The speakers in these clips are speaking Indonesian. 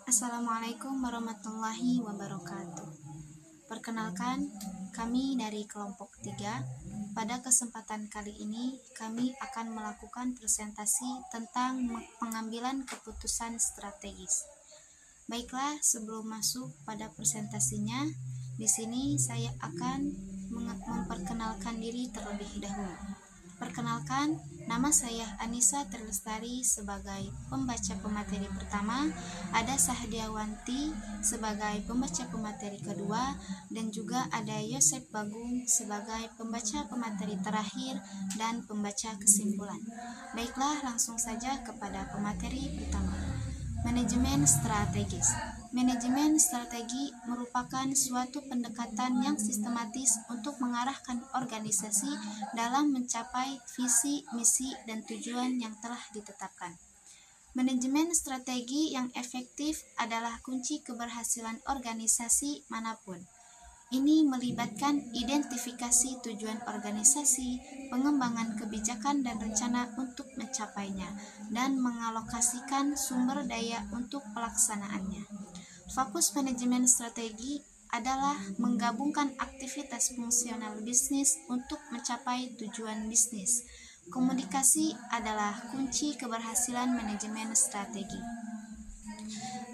Assalamualaikum warahmatullahi wabarakatuh. Perkenalkan, kami dari kelompok 3. Pada kesempatan kali ini, kami akan melakukan presentasi tentang pengambilan keputusan strategis. Baiklah, sebelum masuk pada presentasinya, di sini saya akan memperkenalkan diri terlebih dahulu. Perkenalkan, nama saya Anissa Trilestari sebagai pembaca pemateri pertama, ada Sahdiawanti sebagai pembaca pemateri kedua, dan juga ada Yosep Bagung sebagai pembaca pemateri terakhir dan pembaca kesimpulan. Baiklah, langsung saja kepada pemateri pertama. Manajemen strategis. Manajemen strategi merupakan suatu pendekatan yang sistematis untuk mengarahkan organisasi dalam mencapai visi, misi, dan tujuan yang telah ditetapkan. Manajemen strategi yang efektif adalah kunci keberhasilan organisasi manapun. Ini melibatkan identifikasi tujuan organisasi, pengembangan kebijakan dan rencana untuk mencapainya, dan mengalokasikan sumber daya untuk pelaksanaannya. Fokus manajemen strategi adalah menggabungkan aktivitas fungsional bisnis untuk mencapai tujuan bisnis. Komunikasi adalah kunci keberhasilan manajemen strategi.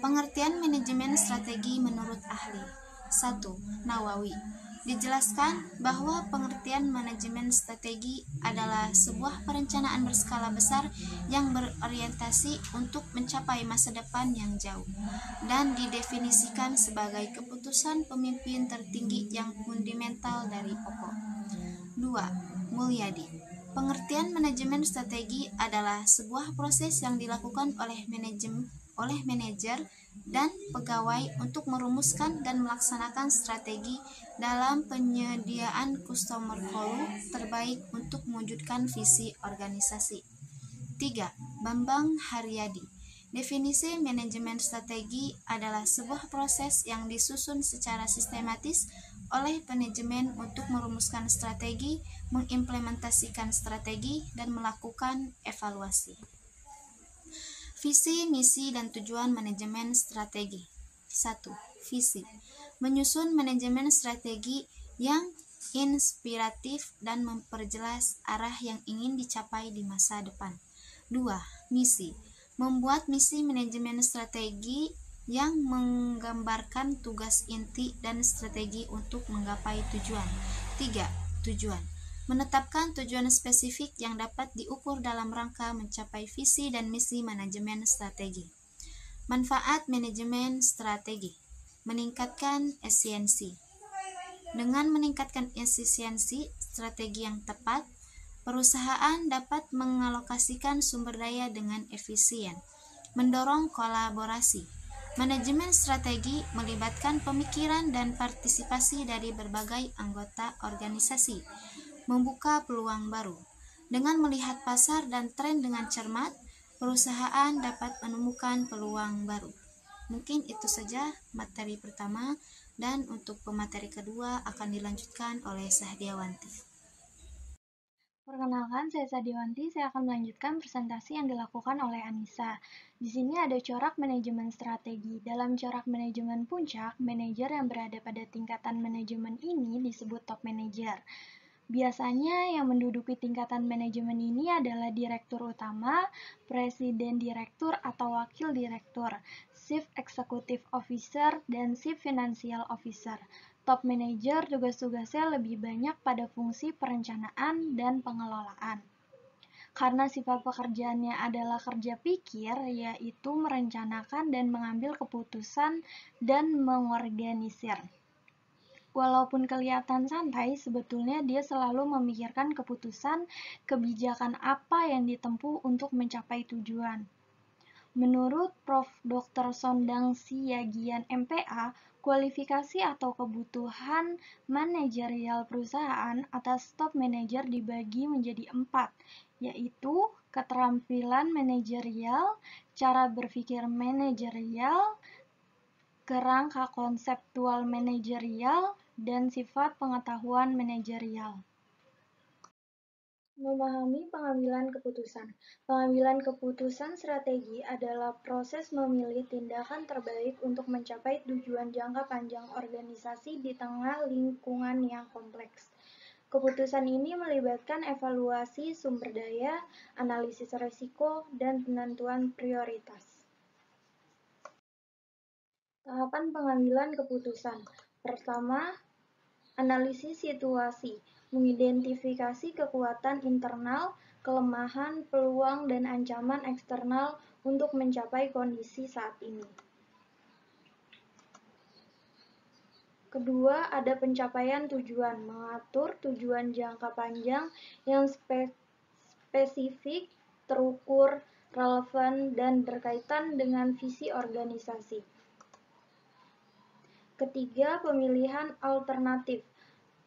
Pengertian manajemen strategi menurut ahli. 1. Nawawi. Dijelaskan bahwa pengertian manajemen strategi adalah sebuah perencanaan berskala besar yang berorientasi untuk mencapai masa depan yang jauh, dan didefinisikan sebagai keputusan pemimpin tertinggi yang fundamental dari pokok. 2. Mulyadi. Pengertian manajemen strategi adalah sebuah proses yang dilakukan oleh manajer dan pegawai untuk merumuskan dan melaksanakan strategi dalam penyediaan customer value terbaik untuk mewujudkan visi organisasi. 3. Bambang Haryadi. Definisi manajemen strategi adalah sebuah proses yang disusun secara sistematis oleh manajemen untuk merumuskan strategi, mengimplementasikan strategi, dan melakukan evaluasi. Visi, misi, dan tujuan manajemen strategi. 1. Visi. Menyusun manajemen strategi yang inspiratif dan memperjelas arah yang ingin dicapai di masa depan. 2. Misi. Membuat misi manajemen strategi yang menggambarkan tugas inti dan strategi untuk menggapai tujuan. 3. Tujuan. Menetapkan tujuan spesifik yang dapat diukur dalam rangka mencapai visi dan misi manajemen strategi. Manfaat manajemen strategi. Meningkatkan efisiensi. Dengan meningkatkan efisiensi strategi yang tepat, perusahaan dapat mengalokasikan sumber daya dengan efisien. Mendorong kolaborasi. Manajemen strategi melibatkan pemikiran dan partisipasi dari berbagai anggota organisasi. Membuka peluang baru. Dengan melihat pasar dan tren dengan cermat, perusahaan dapat menemukan peluang baru. Mungkin itu saja materi pertama, dan untuk pemateri kedua akan dilanjutkan oleh Sahdiawanti. Perkenalkan, saya Sahdiawanti. Saya akan melanjutkan presentasi yang dilakukan oleh Anissa. Di sini ada corak manajemen strategi. Dalam corak manajemen puncak, manajer yang berada pada tingkatan manajemen ini disebut top manager. Biasanya yang menduduki tingkatan manajemen ini adalah direktur utama, presiden direktur atau wakil direktur, chief executive officer, dan chief financial officer. Top manager tugas-tugasnya lebih banyak pada fungsi perencanaan dan pengelolaan. Karena sifat pekerjaannya adalah kerja pikir, yaitu merencanakan dan mengambil keputusan dan mengorganisir. Walaupun kelihatan santai, sebetulnya dia selalu memikirkan keputusan kebijakan apa yang ditempuh untuk mencapai tujuan. Menurut Prof. Dr. Sondang Siagian MPA, kualifikasi atau kebutuhan manajerial perusahaan atas top manajer dibagi menjadi 4, yaitu keterampilan manajerial, cara berpikir manajerial, kerangka konseptual manajerial, dan sifat pengetahuan manajerial. Memahami pengambilan keputusan. Pengambilan keputusan strategi adalah proses memilih tindakan terbaik untuk mencapai tujuan jangka panjang organisasi di tengah lingkungan yang kompleks. Keputusan ini melibatkan evaluasi sumber daya, analisis risiko, dan penentuan prioritas. Tahapan pengambilan keputusan. Pertama, analisis situasi, mengidentifikasi kekuatan internal, kelemahan, peluang, dan ancaman eksternal untuk mencapai kondisi saat ini. Kedua, ada pencapaian tujuan, mengatur tujuan jangka panjang yang spesifik, terukur, relevan, dan berkaitan dengan visi organisasi. Ketiga, pemilihan alternatif,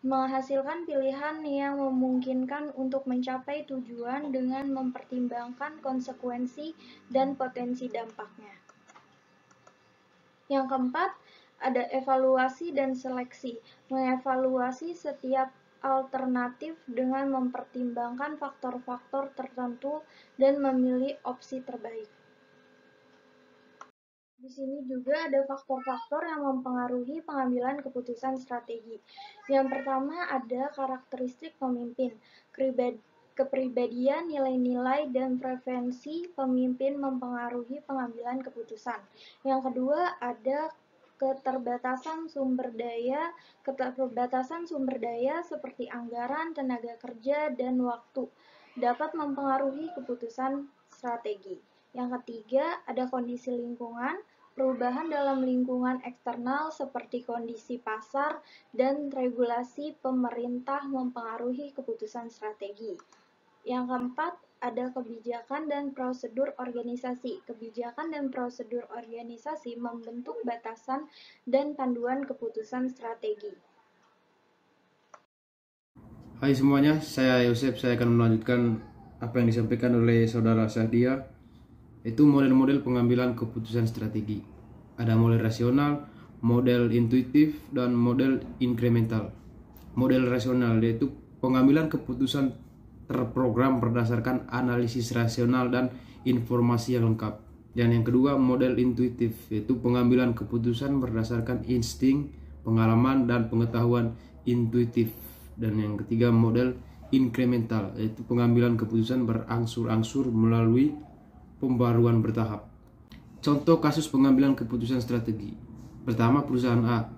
menghasilkan pilihan yang memungkinkan untuk mencapai tujuan dengan mempertimbangkan konsekuensi dan potensi dampaknya. Yang keempat, ada evaluasi dan seleksi, mengevaluasi setiap alternatif dengan mempertimbangkan faktor-faktor tertentu dan memilih opsi terbaik. Di sini juga ada faktor-faktor yang mempengaruhi pengambilan keputusan strategi. Yang pertama ada karakteristik pemimpin, kepribadian, nilai-nilai, dan preferensi pemimpin mempengaruhi pengambilan keputusan. Yang kedua ada keterbatasan sumber daya seperti anggaran, tenaga kerja, dan waktu dapat mempengaruhi keputusan strategi. Yang ketiga, ada kondisi lingkungan, perubahan dalam lingkungan eksternal seperti kondisi pasar dan regulasi pemerintah mempengaruhi keputusan strategi. Yang keempat, ada kebijakan dan prosedur organisasi. Kebijakan dan prosedur organisasi membentuk batasan dan panduan keputusan strategi. Hai semuanya, saya Yosep. Saya akan melanjutkan apa yang disampaikan oleh saudara Sahdia, yaitu model-model pengambilan keputusan strategi. Ada model rasional, model intuitif, dan model inkremental. Model rasional yaitu pengambilan keputusan terprogram berdasarkan analisis rasional dan informasi yang lengkap. Dan yang kedua, model intuitif, yaitu pengambilan keputusan berdasarkan insting, pengalaman, dan pengetahuan intuitif. Dan yang ketiga, model inkremental, yaitu pengambilan keputusan berangsur-angsur melalui pembaruan bertahap. Contoh kasus pengambilan keputusan strategi. Pertama, perusahaan A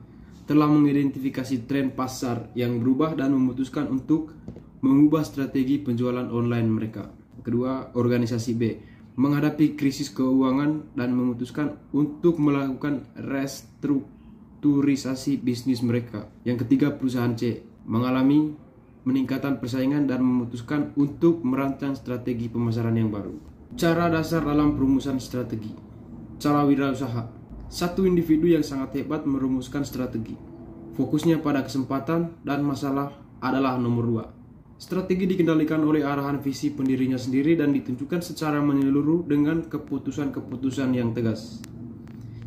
telah mengidentifikasi tren pasar yang berubah dan memutuskan untuk mengubah strategi penjualan online mereka. Kedua, organisasi B menghadapi krisis keuangan dan memutuskan untuk melakukan restrukturisasi bisnis mereka. Yang ketiga, perusahaan C mengalami peningkatan persaingan dan memutuskan untuk merancang strategi pemasaran yang baru. Cara dasar dalam perumusan strategi. Cara wirausaha. Satu individu yang sangat hebat merumuskan strategi. Fokusnya pada kesempatan dan masalah adalah nomor 2. Strategi dikendalikan oleh arahan visi pendirinya sendiri dan ditunjukkan secara menyeluruh dengan keputusan-keputusan yang tegas.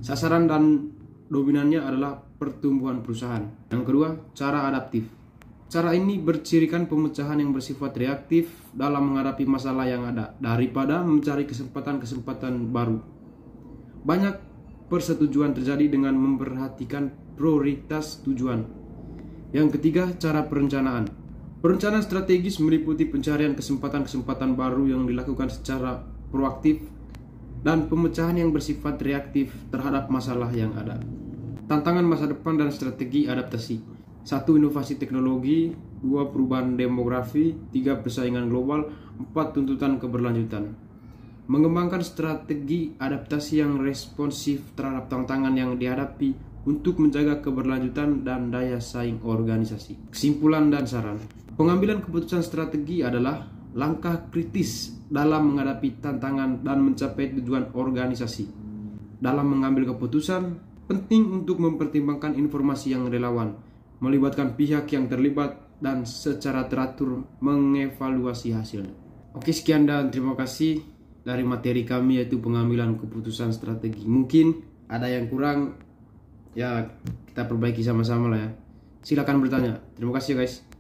Sasaran dan dominannya adalah pertumbuhan perusahaan. Yang kedua, cara adaptif. Cara ini bercirikan pemecahan yang bersifat reaktif dalam menghadapi masalah yang ada daripada mencari kesempatan-kesempatan baru. Banyak persetujuan terjadi dengan memperhatikan prioritas tujuan. Yang ketiga, cara perencanaan. Perencanaan strategis meliputi pencarian kesempatan-kesempatan baru yang dilakukan secara proaktif dan pemecahan yang bersifat reaktif terhadap masalah yang ada. Tantangan masa depan dan strategi adaptasi. 1. Inovasi teknologi. 2. Perubahan demografi. 3. Persaingan global. 4. Tuntutan keberlanjutan. Mengembangkan strategi adaptasi yang responsif terhadap tantangan yang dihadapi untuk menjaga keberlanjutan dan daya saing organisasi. Kesimpulan dan saran. Pengambilan keputusan strategi adalah langkah kritis dalam menghadapi tantangan dan mencapai tujuan organisasi. Dalam mengambil keputusan, penting untuk mempertimbangkan informasi yang relevan, melibatkan pihak yang terlibat, dan secara teratur mengevaluasi hasilnya. Oke, sekian dan terima kasih dari materi kami, yaitu pengambilan keputusan strategi. Mungkin ada yang kurang, ya kita perbaiki sama-sama lah ya. Silakan bertanya. Terima kasih guys.